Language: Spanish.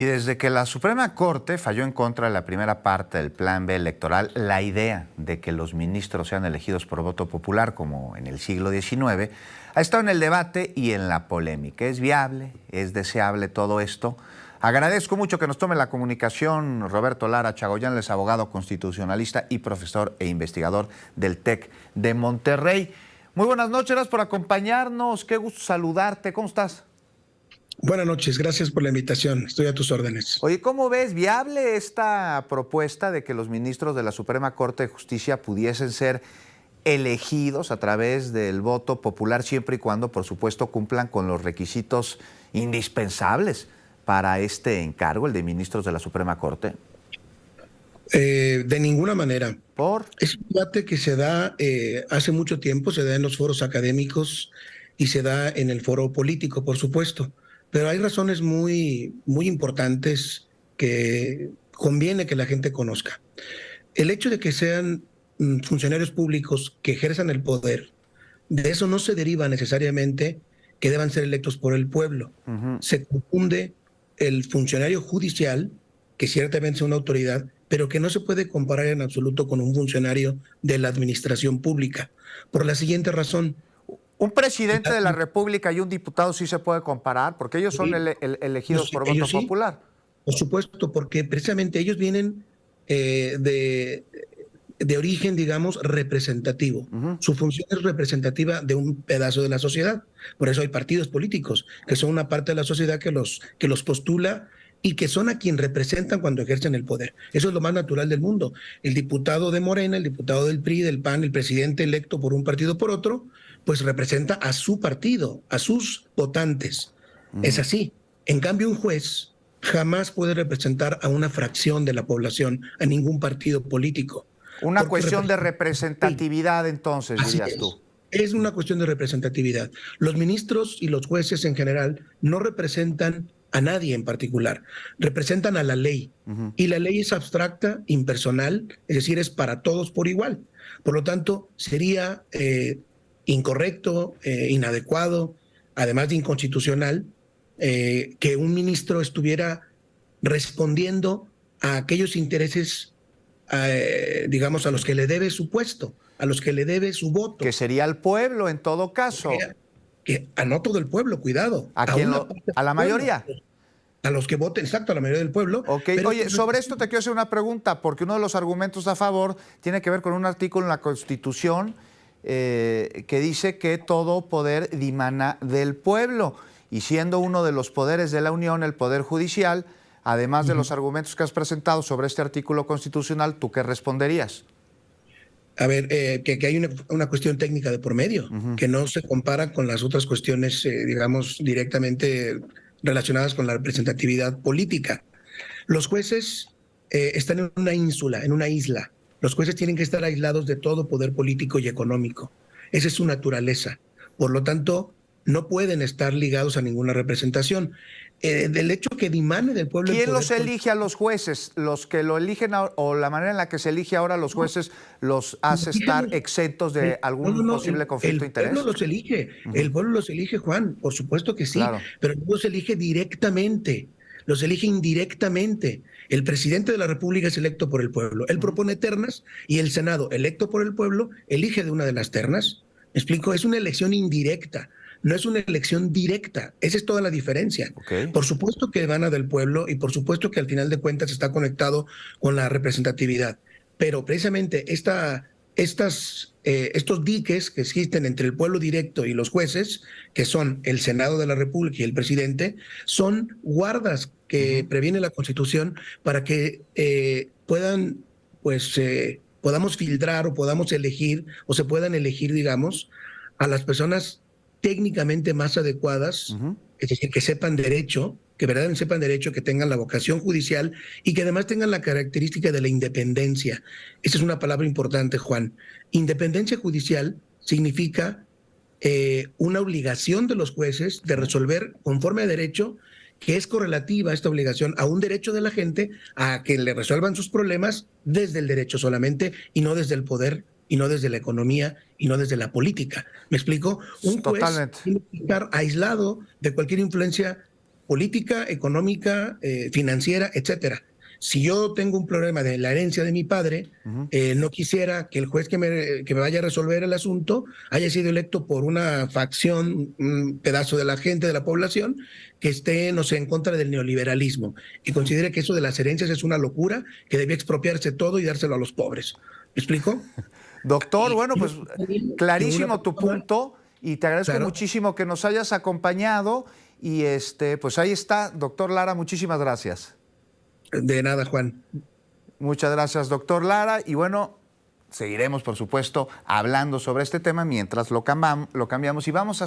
Y desde que la Suprema Corte falló en contra de la primera parte del Plan B electoral, la idea de que los ministros sean elegidos por voto popular, como en el siglo XIX, ha estado en el debate y en la polémica. ¿Es viable? ¿Es deseable todo esto? Agradezco mucho que nos tome la comunicación Roberto Lara Chagoyán, es abogado constitucionalista y profesor e investigador del TEC de Monterrey. Muy buenas noches, gracias por acompañarnos. Qué gusto saludarte. ¿Cómo estás? Buenas noches, gracias por la invitación. Estoy a tus órdenes. Oye, ¿cómo ves viable esta propuesta de que los ministros de la Suprema Corte de Justicia pudiesen ser elegidos a través del voto popular siempre y cuando, por supuesto, cumplan con los requisitos indispensables para este encargo, el de ministros de la Suprema Corte? De ninguna manera. ¿Por? Es un debate que se da hace mucho tiempo, se da en los foros académicos y se da en el foro político, por supuesto. Pero hay razones muy importantes que conviene que la gente conozca. El hecho de que sean funcionarios públicos que ejerzan el poder, de eso no se deriva necesariamente que deban ser electos por el pueblo. Se confunde el funcionario judicial, que ciertamente es una autoridad, pero que no se puede comparar en absoluto con un funcionario de la administración pública. Por la siguiente razón. ¿Un presidente de la República y un diputado sí se puede comparar? Porque ellos son elegidos por voto popular. Por supuesto, porque precisamente ellos vienen de origen, digamos, representativo. Su función es representativa de un pedazo de la sociedad. Por eso hay partidos políticos, que son una parte de la sociedad que los postula y que son a quien representan cuando ejercen el poder. Eso es lo más natural del mundo. El diputado de Morena, el diputado del PRI, del PAN, el presidente electo por un partido por otro, pues representa a su partido, a sus votantes. Es así. En cambio, un juez jamás puede representar a una fracción de la población, a ningún partido político. Una cuestión de representatividad, entonces, dirías tú. Es una cuestión de representatividad. Los ministros y los jueces en general no representan a nadie en particular, representan a la ley. Y la ley es abstracta, impersonal, es decir, es para todos por igual. Por lo tanto, sería incorrecto, inadecuado, además de inconstitucional, que un ministro estuviera respondiendo a aquellos intereses, digamos, a los que le debe su puesto, a los que le debe su voto. Que sería el pueblo en todo caso. A no todo el pueblo, cuidado. ¿A la mayoría? A los que voten, exacto, a la mayoría del pueblo. Okay. Oye, sobre esto te quiero hacer una pregunta, porque uno de los argumentos a favor tiene que ver con un artículo en la Constitución que dice que todo poder dimana del pueblo. Y siendo uno de los poderes de la Unión, el Poder Judicial, además de los argumentos que has presentado sobre este artículo constitucional, ¿tú qué responderías? A ver, que hay una cuestión técnica de por medio, que no se compara con las otras cuestiones, digamos, directamente relacionadas con la representatividad política. Los jueces están en una ínsula, en una isla. Los jueces tienen que estar aislados de todo poder político y económico. Esa es su naturaleza. Por lo tanto, no pueden estar ligados a ninguna representación. Del hecho que dimane del pueblo... ¿Quién los elige a los jueces? ¿Los que lo eligen o la manera en la que se elige ahora a los jueces los hace estar exentos de algún posible conflicto de interés? El pueblo los elige, el pueblo los elige, Juan, por supuesto que sí, claro. Pero no los elige directamente, los elige indirectamente. El presidente de la República es electo por el pueblo, él propone ternas y el Senado, electo por el pueblo, elige de una de las ternas. ¿Me explico? Es una elección indirecta. No es una elección directa, esa es toda la diferencia. Por supuesto que emana del pueblo y por supuesto que al final de cuentas está conectado con la representatividad, pero precisamente estos diques que existen entre el pueblo directo y los jueces, que son el Senado de la República y el presidente, son guardas que previene la Constitución para que podamos filtrar o podamos elegir o se puedan elegir, digamos, a las personas técnicamente más adecuadas, es decir, que sepan derecho, que verdaderamente sepan derecho, que tengan la vocación judicial y que además tengan la característica de la independencia. Esa es una palabra importante, Juan. Independencia judicial significa una obligación de los jueces de resolver conforme a derecho, que es correlativa esta obligación a un derecho de la gente a que le resuelvan sus problemas desde el derecho solamente y no desde el poder y no desde la economía y no desde la política. ¿Me explico? Un juez tiene que estar aislado de cualquier influencia política, económica, financiera, etcétera. Si yo tengo un problema de la herencia de mi padre, no quisiera que el juez que me vaya a resolver el asunto haya sido electo por una facción, un pedazo de la gente, de la población, que esté, no sé, en contra del neoliberalismo y considere que eso de las herencias es una locura, que debía expropiarse todo y dárselo a los pobres. ¿Me explico? Doctor, bueno, pues clarísimo tu punto y te agradezco muchísimo que nos hayas acompañado y pues ahí está, doctor Lara, muchísimas gracias. De nada, Juan. Muchas gracias, doctor Lara. Y bueno, seguiremos, por supuesto, hablando sobre este tema mientras lo cambiamos y vamos a